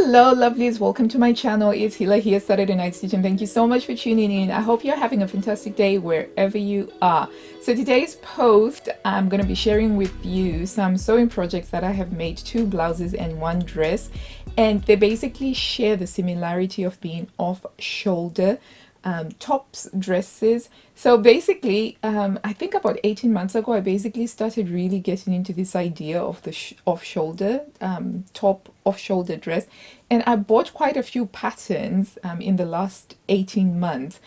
Hello lovelies, welcome to my channel. It's Hila here, Saturday Night Stitch, and thank you so much for tuning in. I hope you're having a fantastic day wherever you are. So today's post, I'm going to be sharing with you some sewing projects that I have made, 2 blouses and 1 dress, and they basically share the similarity of being off shoulder tops, dresses. So basically, I think about 18 months ago, I basically started really getting into this idea of the off-shoulder top, off-shoulder dress. And I bought quite a few patterns in the last 18 months.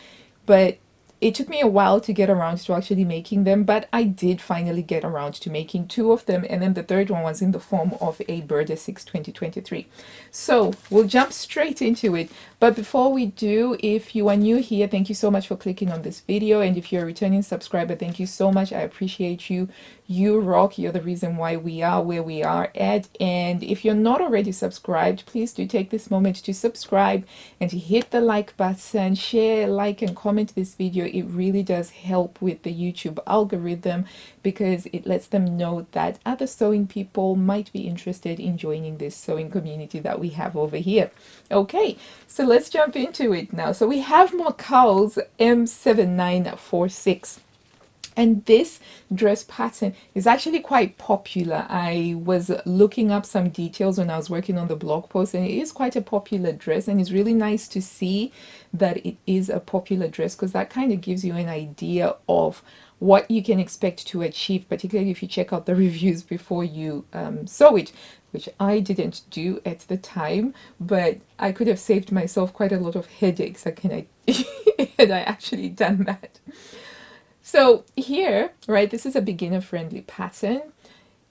But it took me a while to get around to actually making them, but I did finally get around to making 2 of them, and then the third one was in the form of a Burda 6 2023. So we'll jump straight into it. But before we do, if you are new here, thank you so much for clicking on this video, and if you're a returning subscriber, thank you so much. I appreciate you. You rock. You're the reason why we are where we are at. And if you're not already subscribed, please do take this moment to subscribe and to hit the like button, share, like, and comment this video. It really does help with the YouTube algorithm because it lets them know that other sewing people might be interested in joining this sewing community that we have over here. Okay, so let's jump into it now. So we have McCall's M7938. And this dress pattern is actually quite popular. I was looking up some details when I was working on the blog post, and it is quite a popular dress, and it's really nice to see that it is a popular dress because that kind of gives you an idea of what you can expect to achieve, particularly if you check out the reviews before you sew it, which I didn't do at the time, but I could have saved myself quite a lot of headaches had I actually done that. So here, right, this is a beginner-friendly pattern.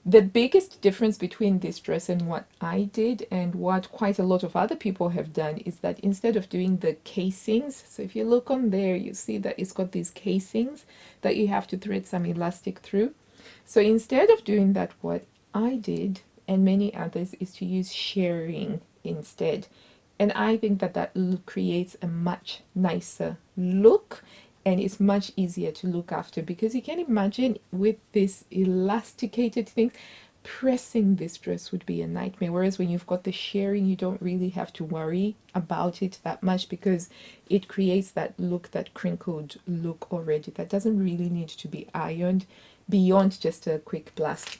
The biggest difference between this dress and what I did and what quite a lot of other people have done is that instead of doing the casings, so if you look on there, you see that it's got these casings that you have to thread some elastic through. So instead of doing that, what I did and many others is to use shirring instead. And I think that that creates a much nicer look, and it's much easier to look after because you can imagine with this elasticated thing, pressing this dress would be a nightmare. Whereas when you've got the shirring, you don't really have to worry about it that much because it creates that look, that crinkled look already that doesn't really need to be ironed beyond just a quick blast.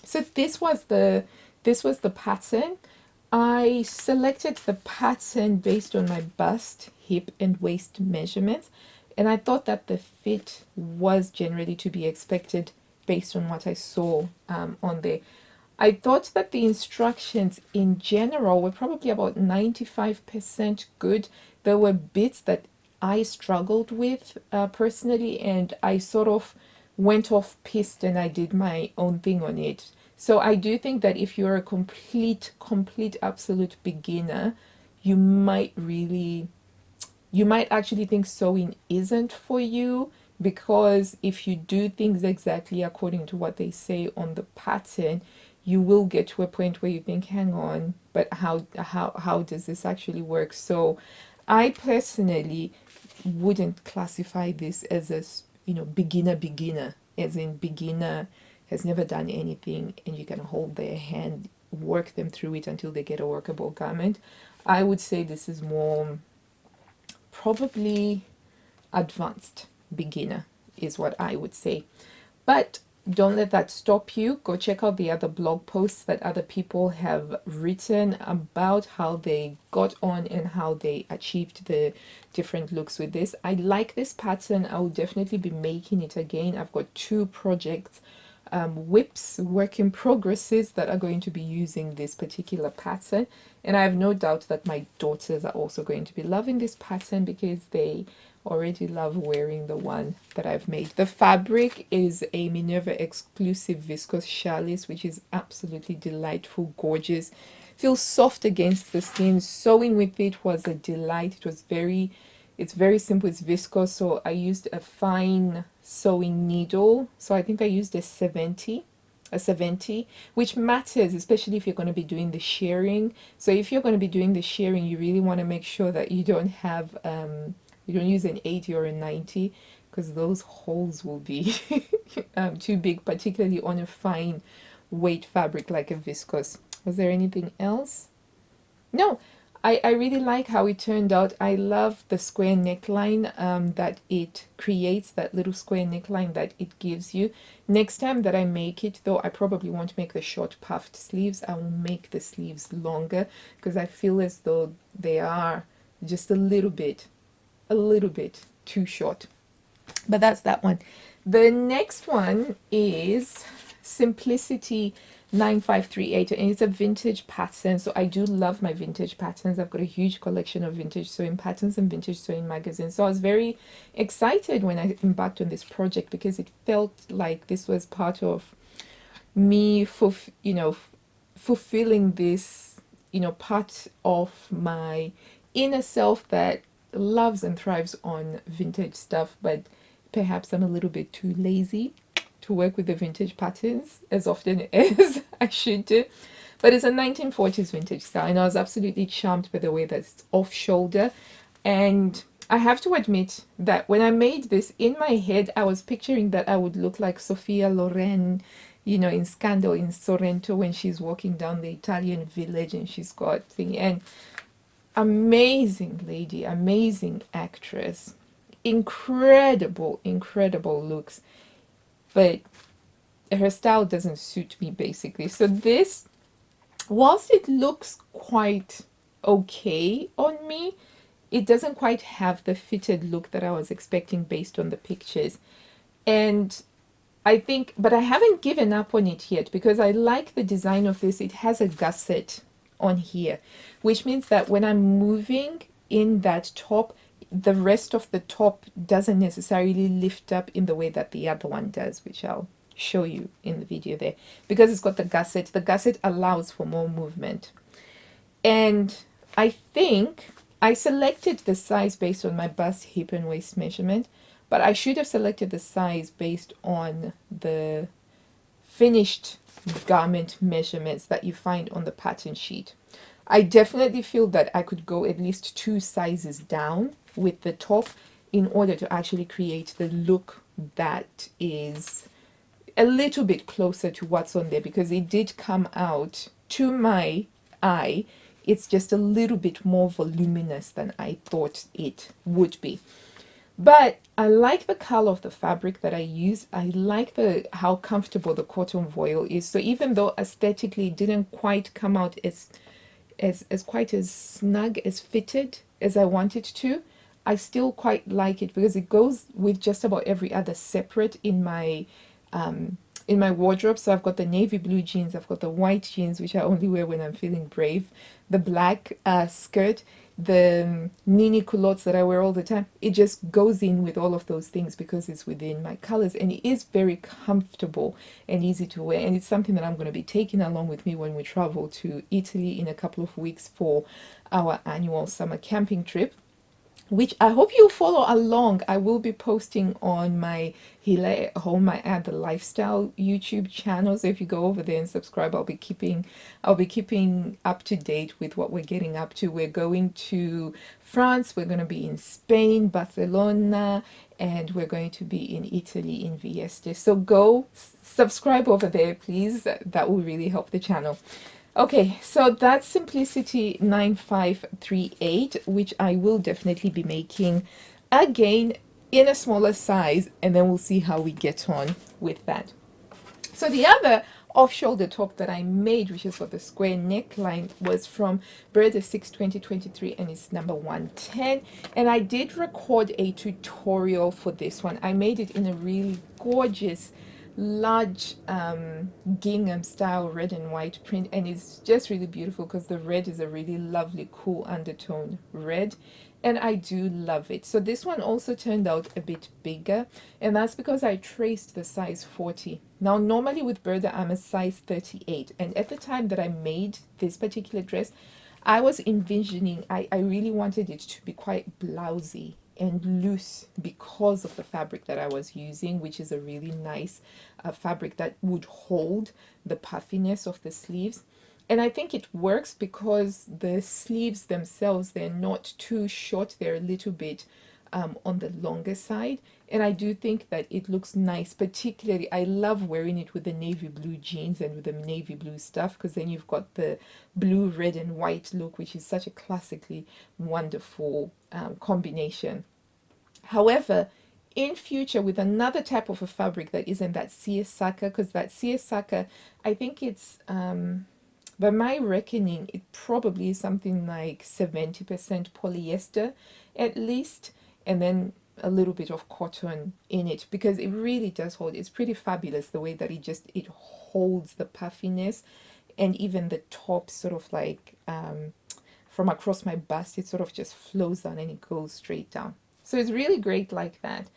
So this was the pattern. I selected the pattern based on my bust, hip, and waist measurements, and I thought that the fit was generally to be expected based on what I saw on there. I thought that the instructions in general were probably about 95% good. There were bits that I struggled with personally, and I sort of went off piste and I did my own thing on it. So I do think that if you're a complete, absolute beginner, you might actually think sewing isn't for you, because if you do things exactly according to what they say on the pattern, you will get to a point where you think, hang on, but how does this actually work? So I personally wouldn't classify this as a beginner, as in beginner has never done anything and you can hold their hand, work them through it until they get a workable garment. I would say this is more probably advanced beginner is what I would say. But don't let that stop you. Go check out the other blog posts that other people have written about how they got on and how they achieved the different looks with this. I like this pattern. I will definitely be making it again. I've got 2 projects, whips, work in progresses, that are going to be using this particular pattern, and I have no doubt that my daughters are also going to be loving this pattern because they already love wearing the one that I've made. The fabric is a Minerva exclusive viscose challis, which is absolutely delightful, gorgeous, feels soft against the skin. Sewing with it was a delight. It's very simple. It's viscose, so I used a fine sewing needle. So I think I used a 70, which matters, especially if you're going to be doing the shirring. So if you're going to be doing the shirring, you really want to make sure that you don't have you don't use an 80 or a 90, because those holes will be too big, particularly on a fine weight fabric like a viscose. Was there anything else? No, I really like how it turned out. I love the square neckline that it creates, that little square neckline that it gives you. Next time that I make it, though, I probably won't make the short puffed sleeves. I will make the sleeves longer because I feel as though they are just a little bit too short. But that's that one. The next one is Simplicity 9538, and it's a vintage pattern. So I do love my vintage patterns. I've got a huge collection of vintage sewing patterns and vintage sewing magazines. So I was very excited when I embarked on this project because it felt like this was part of me for, fulfilling this, part of my inner self that loves and thrives on vintage stuff, but perhaps I'm a little bit too lazy to work with the vintage patterns as often as I should do. But it's a 1940s vintage style, and I was absolutely charmed by the way that it's off shoulder. And I have to admit that when I made this, in my head, I was picturing that I would look like Sophia Loren, in Scandal in Sorrento when she's walking down the Italian village and she's got thing. And amazing lady, amazing actress, incredible, incredible looks, but her style doesn't suit me basically. So this, whilst it looks quite okay on me, it doesn't quite have the fitted look that I was expecting based on the pictures. And I think, but I haven't given up on it yet because I like the design of this. It has a gusset on here, which means that when I'm moving in that top, the rest of the top doesn't necessarily lift up in the way that the other one does, which I'll show you in the video there. Because it's got the gusset allows for more movement. And I think I selected the size based on my bust, hip, and waist measurement, but I should have selected the size based on the finished garment measurements that you find on the pattern sheet. I definitely feel that I could go at least 2 sizes down with the top in order to actually create the look that is a little bit closer to what's on there, because it did come out to my eye. It's just a little bit more voluminous than I thought it would be. But I like the color of the fabric that I use. I like how comfortable the cotton voile is. So even though aesthetically it didn't quite come out as quite as snug, as fitted as I wanted to, I still quite like it because it goes with just about every other separate in my wardrobe. So I've got the navy blue jeans, I've got the white jeans, which I only wear when I'm feeling brave, the black skirt, the mini culottes that I wear all the time. It just goes in with all of those things because it's within my colors, and it is very comfortable and easy to wear. And it's something that I'm going to be taking along with me when we travel to Italy in a couple of weeks for our annual summer camping trip, which I hope you'll follow along. I will be posting on my Hile at Home, I add the lifestyle YouTube channel. So if you go over there and subscribe, I'll be keeping up to date with what we're getting up to. We're going to France, we're going to be in Spain, Barcelona, and we're going to be in Italy in Vieste. So go subscribe over there, please. That will really help the channel. Okay, so that's Simplicity 9538, which I will definitely be making again in a smaller size, and then we'll see how we get on with that. So the other off-shoulder top that I made, which is for the square neckline, was from Burda 62023, and it's number 110. And I did record a tutorial for this one. I made it in a really gorgeous large gingham style red and white print, and it's just really beautiful because the red is a really lovely cool undertone red, and I do love it. So this one also turned out a bit bigger, and that's because I traced the size 40. Now normally with Burda I'm a size 38, and at the time that I made this particular dress, I was envisioning, I really wanted it to be quite blousy and loose because of the fabric that I was using, which is a really nice fabric that would hold the puffiness of the sleeves. And I think it works because the sleeves themselves, they're not too short, they're a little bit on the longer side, And I do think that it looks nice. Particularly, I love wearing it with the navy blue jeans and with the navy blue stuff, because then you've got the blue, red, and white look, which is such a classically wonderful combination. However, in future, with another type of a fabric that isn't that seersucker, because that seersucker, I think it's, by my reckoning, it probably is something like 70% polyester at least, and then a little bit of cotton in it, because it really does hold. It's pretty fabulous the way that it holds the puffiness, and even the top sort of like from across my bust, it sort of just flows down and it goes straight down. So it's really great like that.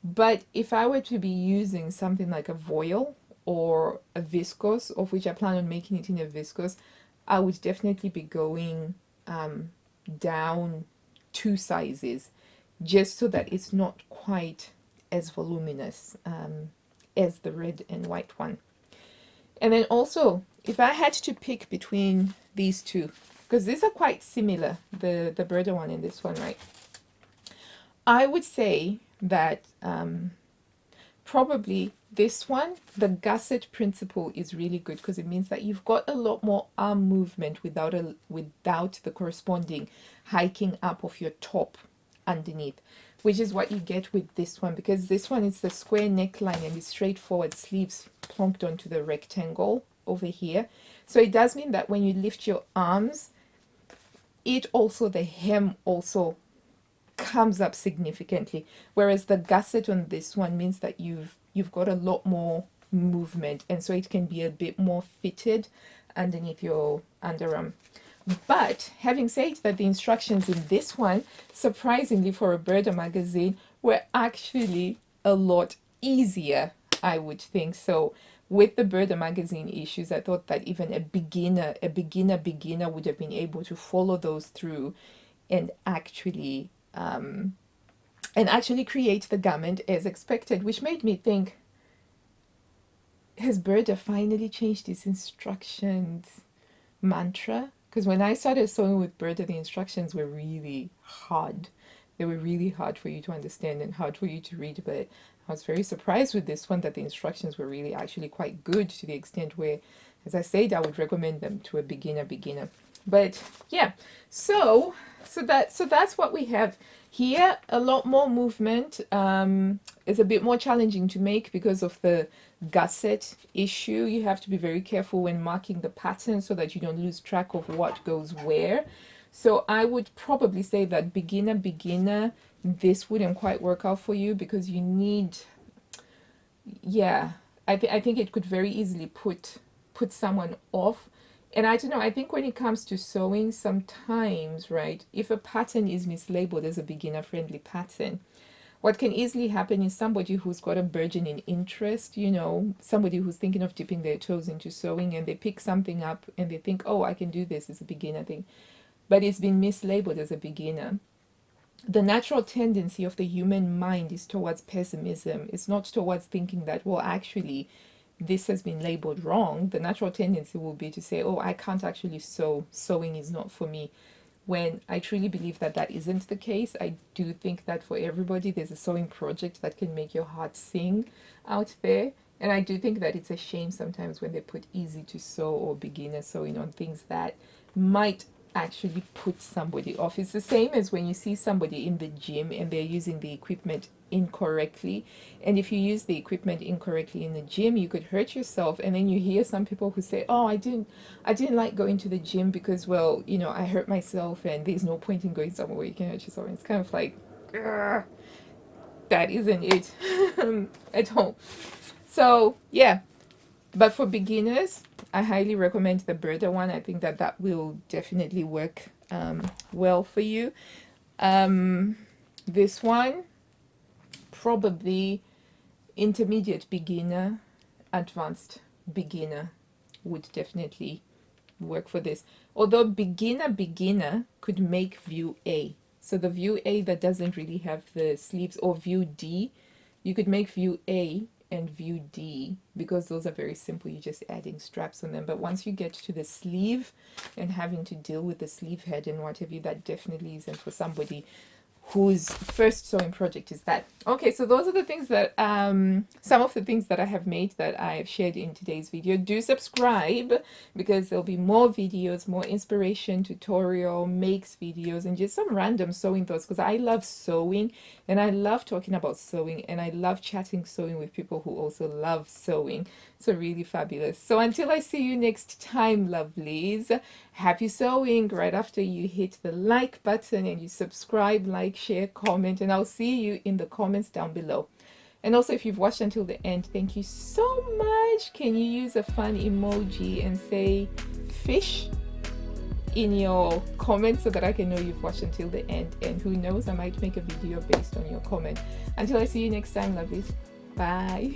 But if I were to be using something like a voile or a viscose, of which I plan on making it in a viscose, I would definitely be going down 2 sizes, just so that it's not quite as voluminous as the red and white one. And then also, if I had to pick between these two, because these are quite similar, the Burda one and this one, right? I would say that probably this one, the gusset principle is really good, because it means that you've got a lot more arm movement without the corresponding hiking up of your top underneath, which is what you get with this one, because this one is the square neckline and the straightforward sleeves plonked onto the rectangle over here. So it does mean that when you lift your arms, the hem also comes up significantly, whereas the gusset on this one means that you've got a lot more movement, and so it can be a bit more fitted underneath your underarm. But having said that, the instructions in this one, surprisingly for a Burda magazine, were actually a lot easier, I would think. So with the Burda magazine issues, I thought that even a beginner would have been able to follow those through and actually create the garment as expected, which made me think, has Burda finally changed its instructions mantra? Because when I started sewing with Burda, the instructions were really hard. They were really hard for you to understand and hard for you to read, but I was very surprised with this one that the instructions were really actually quite good, to the extent where, as I said, I would recommend them to a beginner. But yeah, so that's what we have here. A lot more movement. It's a bit more challenging to make because of the gusset issue. You have to be very careful when marking the pattern so that you don't lose track of what goes where. So I would probably say that beginner, this wouldn't quite work out for you, because you need, yeah, I think it could very easily put someone off. And I don't know, I think when it comes to sewing, sometimes, right, if a pattern is mislabeled as a beginner friendly pattern, what can easily happen is somebody who's got a burgeoning interest, somebody who's thinking of dipping their toes into sewing, and they pick something up and they think, oh, I can do this, it's a beginner thing, but it's been mislabeled as a beginner. The natural tendency of the human mind is towards pessimism. It's not towards thinking that, well, actually, this has been labeled wrong. The natural tendency will be to say, oh, I can't actually sew. Sewing is not for me. When I truly believe that that isn't the case. I do think that for everybody, there's a sewing project that can make your heart sing out there. And I do think that it's a shame sometimes when they put easy to sew or beginner sewing on things that might actually put somebody off. It's the same as when you see somebody in the gym and they're using the equipment incorrectly, and if you use the equipment incorrectly in the gym, you could hurt yourself. And then you hear some people who say, oh, I didn't like going to the gym because, well, I hurt myself, and there's no point in going somewhere where you can hurt yourself. And it's kind of like, that isn't it at all. So yeah, but for beginners, I highly recommend the Burda one. I think that will definitely work well for you. This one, probably intermediate beginner, advanced beginner would definitely work for this. Although beginner could make view A. So the view A that doesn't really have the sleeves, or view D, you could make view A and view D, because those are very simple. You're just adding straps on them. But once you get to the sleeve and having to deal with the sleeve head and what have you, that definitely isn't for somebody whose first sewing project is that. Okay, so those are the things that some of the things that I have made that I've shared in today's video. Do subscribe because there'll be more videos, more inspiration, tutorial, makes videos, and just some random sewing thoughts, because I love sewing and I love talking about sewing and I love chatting sewing with people who also love sewing. So really fabulous. So until I see you next time, lovelies, happy sewing right after you hit the like button and you subscribe, like, share, comment, and I'll see you in the comments down below. And also, if you've watched until the end, thank you so much. Can you use a fun emoji and say fish in your comments so that I can know you've watched until the end? And who knows, I might make a video based on your comment. Until I see you next time, lovelies. Bye.